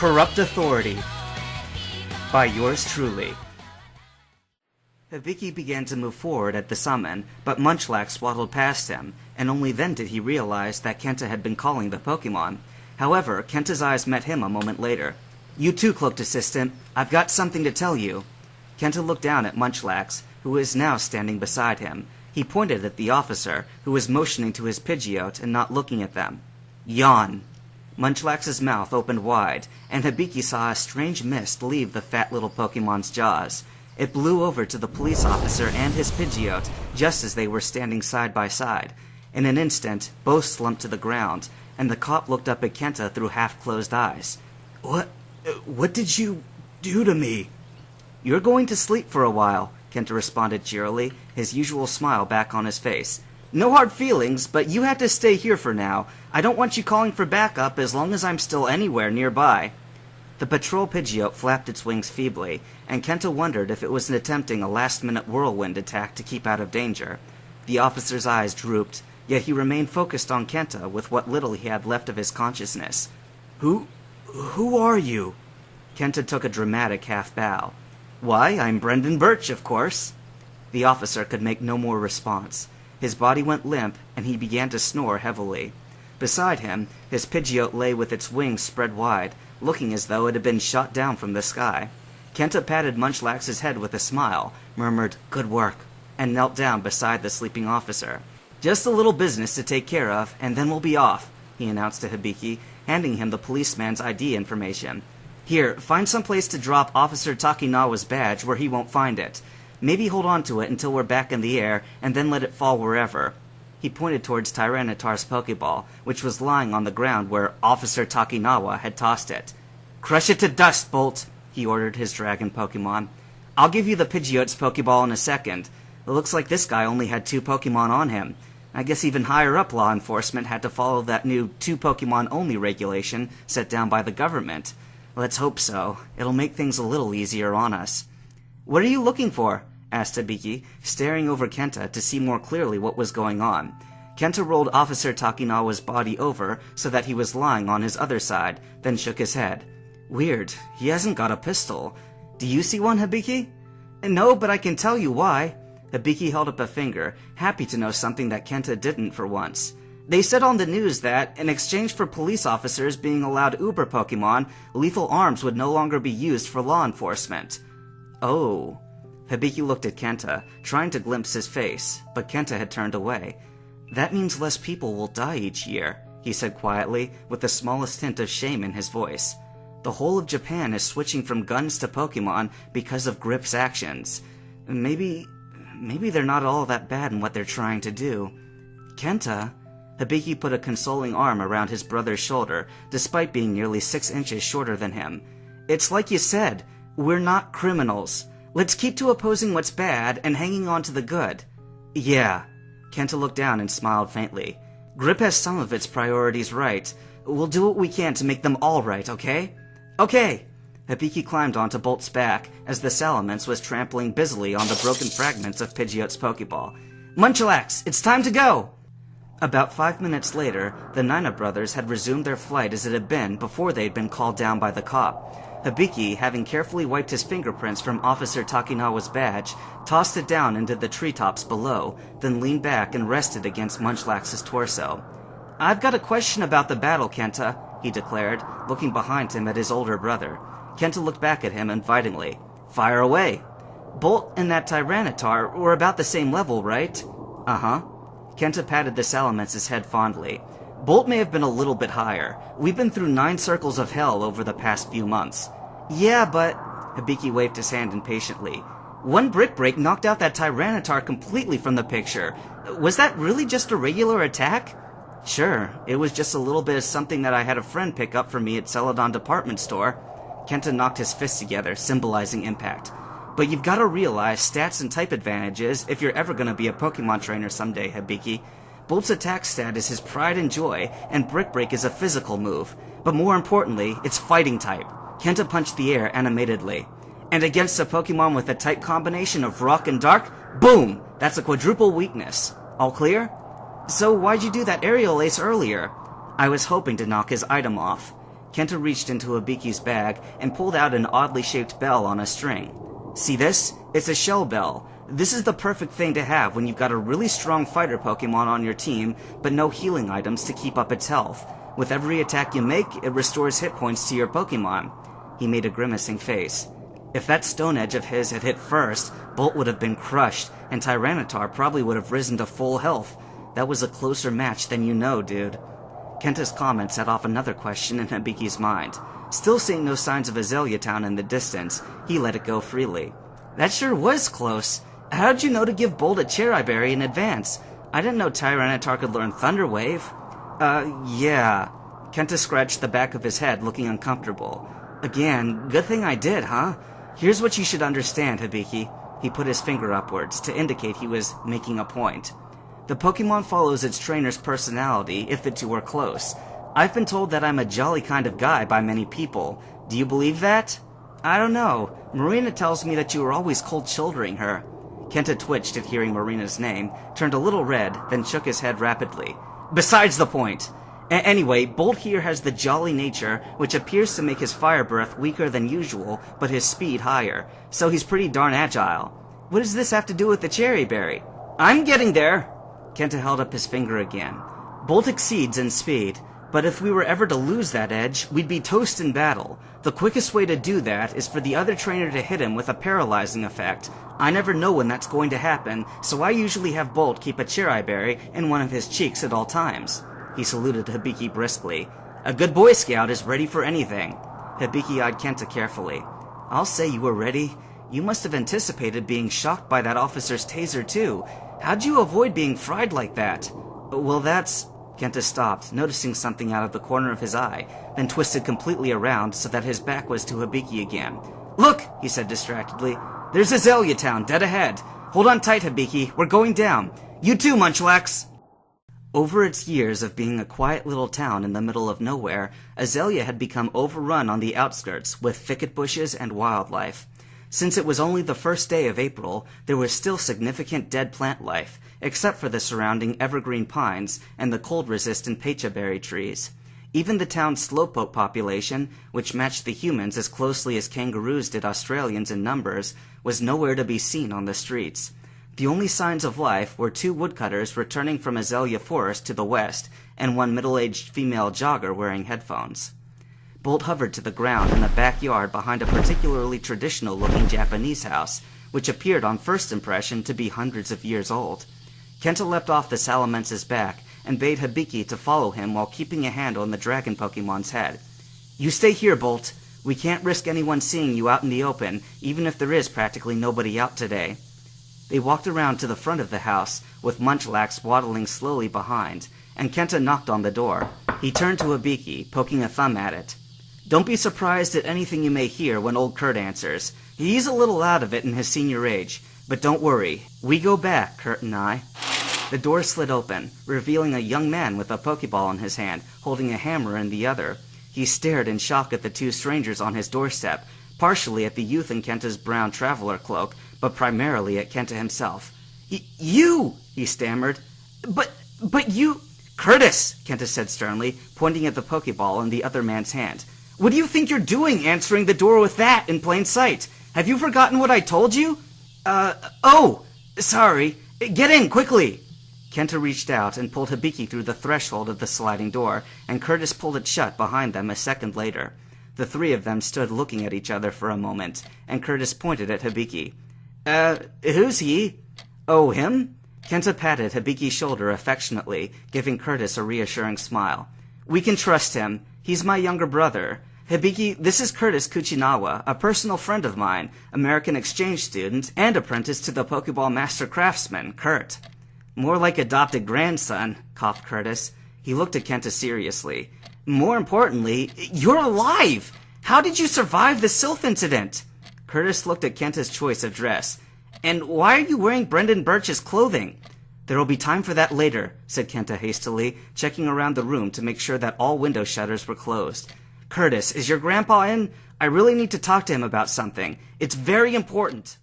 Corrupt Authority by yours truly. Hibiki began to move forward at the summon, but Munchlax waddled past him, and only then did he realize that Kenta had been calling the Pokemon. However, Kenta's eyes met him a moment later. "You too, Cloaked Assistant. I've got something to tell you." Kenta looked down at Munchlax, who was now standing beside him. He pointed at the officer, who was motioning to his Pidgeot and not looking at them. "Yawn." Munchlax's mouth opened wide, and Hibiki saw a strange mist leave the fat little Pokemon's jaws. It blew over to the police officer and his Pidgeot just as they were standing side by side. In an instant, both slumped to the ground, and the cop looked up at Kenta through half-closed eyes. What did you do to me?" "You're going to sleep for a while," Kenta responded cheerily, his usual smile back on his face. "No hard feelings, but you had to stay here for now. I don't want you calling for backup as long as I'm still anywhere nearby." The patrol Pidgeot flapped its wings feebly, and Kenta wondered if it was attempting a last-minute whirlwind attack to keep out of danger. The officer's eyes drooped, yet he remained focused on Kenta with what little he had left of his consciousness. Who are you?" Kenta took a dramatic half-bow. "Why, I'm Brendan Birch, of course." The officer could make no more response. His body went limp, and he began to snore heavily. Beside him, his Pidgeot lay with its wings spread wide, looking as though it had been shot down from the sky. Kenta patted Munchlax's head with a smile, murmured, "Good work," and knelt down beside the sleeping officer. "Just a little business to take care of, and then we'll be off," he announced to Hibiki, handing him the policeman's ID information. "Here, find some place to drop Officer Takinawa's badge where he won't find it. Maybe hold on to it until we're back in the air, and then let it fall wherever." He pointed towards Tyranitar's Pokeball, which was lying on the ground where Officer Takinawa had tossed it. "Crush it to dust, Bolt," he ordered his dragon Pokemon. "I'll give you the Pidgeot's Pokeball in a second. It looks like this guy only had 2 Pokemon on him. I guess even higher-up law enforcement had to follow that new 2 Pokemon-only regulation set down by the government. Let's hope so. It'll make things a little easier on us." "What are you looking for?" asked Hibiki, staring over Kenta to see more clearly what was going on. Kenta rolled Officer Takinawa's body over so that he was lying on his other side, then shook his head. "Weird, he hasn't got a pistol. Do you see one, Hibiki?" "No, but I can tell you why." Hibiki held up a finger, happy to know something that Kenta didn't for once. "They said on the news that, in exchange for police officers being allowed Uber Pokemon, lethal arms would no longer be used for law enforcement." "Oh." Hibiki looked at Kenta, trying to glimpse his face, but Kenta had turned away. "That means less people will die each year," he said quietly, with the smallest hint of shame in his voice. "The whole of Japan is switching from guns to Pokemon because of G.R.I.P's actions. Maybe they're not all that bad in what they're trying to do." "Kenta?" Hibiki put a consoling arm around his brother's shoulder, despite being nearly 6 inches shorter than him. "It's like you said, we're not criminals. Let's keep to opposing what's bad and hanging on to the good." "Yeah." Kenta looked down and smiled faintly. "G.R.I.P has some of its priorities right. We'll do what we can to make them all right, okay?" "Okay!" Hibiki climbed onto Bolt's back as the Salamence was trampling busily on the broken fragments of Pidgeot's Pokeball. "Munchlax, it's time to go!" About 5 minutes later, the Nina brothers had resumed their flight as it had been before they had been called down by the cop. Hibiki, having carefully wiped his fingerprints from Officer Takinawa's badge, tossed it down into the treetops below, then leaned back and rested against Munchlax's torso. "I've got a question about the battle, Kenta," he declared, looking behind him at his older brother. Kenta looked back at him invitingly. "Fire away." "Bolt and that Tyranitar were about the same level, right?" "Uh-huh." Kenta patted the Salamence's head fondly. "Bolt may have been a little bit higher. We've been through 9 circles of hell over the past few months." "Yeah, but..." Hibiki waved his hand impatiently. "One brick break knocked out that Tyranitar completely from the picture. Was that really just a regular attack?" "Sure, it was just a little bit of something that I had a friend pick up for me at Celadon Department Store." Kenta knocked his fists together, symbolizing impact. "But you've got to realize stats and type advantages if you're ever going to be a Pokemon trainer someday, Hibiki. Bolt's attack stat is his pride and joy, and Brick Break is a physical move. But more importantly, it's fighting type." Kenta punched the air animatedly. "And against a Pokemon with a type combination of Rock and Dark, boom! That's a quadruple weakness. All clear?" "So why'd you do that aerial ace earlier?" "I was hoping to knock his item off." Kenta reached into Hibiki's bag and pulled out an oddly shaped bell on a string. See this? It's a shell bell. This is the perfect thing to have when you've got a really strong fighter Pokemon on your team, but no healing items to keep up its health. With every attack you make, it restores hit points to your Pokemon. He made a grimacing face. If that Stone Edge of his had hit first, Bolt would have been crushed, and Tyranitar probably would have risen to full health. That was a closer match than you know, dude. Kenta's comment set off another question in Hibiki's mind. Still seeing no signs of Azalea Town in the distance, he let it go freely. That sure was close. How'd you know to give Bolt a Cherry Berry in advance? I didn't know Tyranitar could learn Thunder Wave. Yeah. Kenta scratched the back of his head, looking uncomfortable. Again, good thing I did, huh? Here's what you should understand, Hibiki. He put his finger upwards to indicate he was making a point. The Pokemon follows its trainer's personality if the two are close. I've been told that I'm a jolly kind of guy by many people. Do you believe that? I don't know. Marina tells me that you were always cold-shouldering her. Kenta twitched at hearing Marina's name, turned a little red, then shook his head rapidly. Besides the point. Anyway, Bolt here has the jolly nature, which appears to make his fire breath weaker than usual, but his speed higher, so he's pretty darn agile. What does this have to do with the Cherry Berry? I'm getting there! Kenta held up his finger again. Bolt exceeds in speed, but if we were ever to lose that edge, we'd be toast in battle. The quickest way to do that is for the other trainer to hit him with a paralyzing effect. I never know when that's going to happen, so I usually have Bolt keep a Cherry Berry in one of his cheeks at all times. He saluted Hibiki briskly. A good Boy Scout is ready for anything. Hibiki eyed Kenta carefully. I'll say you were ready. You must have anticipated being shocked by that officer's taser, too. How'd you avoid being fried like that? Well, that's... Kenta stopped, noticing something out of the corner of his eye, then twisted completely around so that his back was to Hibiki again. Look, he said distractedly. There's Azalea Town, dead ahead. Hold on tight, Hibiki. We're going down. You too, Munchlax. Over its years of being a quiet little town in the middle of nowhere, Azalea had become overrun on the outskirts with thicket bushes and wildlife. Since it was only the first day of April, there was still significant dead plant life, except for the surrounding evergreen pines and the cold-resistant pechaberry trees. Even the town's slowpoke population, which matched the humans as closely as kangaroos did Australians in numbers, was nowhere to be seen on the streets. The only signs of life were 2 woodcutters returning from Azalea Forest to the west, and one middle-aged female jogger wearing headphones. Bolt hovered to the ground in the backyard behind a particularly traditional-looking Japanese house, which appeared on first impression to be hundreds of years old. Kenta leapt off the Salamence's back and bade Hibiki to follow him while keeping a hand on the dragon Pokemon's head. You stay here, Bolt. We can't risk anyone seeing you out in the open, even if there is practically nobody out today. They walked around to the front of the house, with Munchlax waddling slowly behind, and Kenta knocked on the door. He turned to Hibiki, poking a thumb at it. Don't be surprised at anything you may hear when old Kurt answers. He's a little out of it in his senior age, but don't worry. We go back, Kurt and I. The door slid open, revealing a young man with a Pokeball in his hand, holding a hammer in the other. He stared in shock at the 2 strangers on his doorstep, partially at the youth in Kenta's brown traveler cloak, but primarily at Kenta himself. You! He stammered. But you... Curtis! Kenta said sternly, pointing at the Pokeball in the other man's hand. What do you think you're doing answering the door with that in plain sight? Have you forgotten what I told you? Oh! Sorry. Get in, quickly! Kenta reached out and pulled Hibiki through the threshold of the sliding door, and Curtis pulled it shut behind them a second later. The 3 of them stood looking at each other for a moment, and Curtis pointed at Hibiki. Who's he? Oh, him? Kenta patted Hibiki's shoulder affectionately, giving Curtis a reassuring smile. We can trust him. He's my younger brother. Hibiki, this is Curtis Kuchinawa, a personal friend of mine, American exchange student, and apprentice to the Pokeball Master Craftsman, Kurt. More like adopted grandson, coughed Curtis. He looked at Kenta seriously. More importantly, you're alive! How did you survive the Sylph incident? Curtis looked at Kenta's choice of dress. And why are you wearing Brendan Birch's clothing? There'll be time for that later, said Kenta hastily, checking around the room to make sure that all window shutters were closed. Curtis, is your grandpa in? I really need to talk to him about something. It's very important.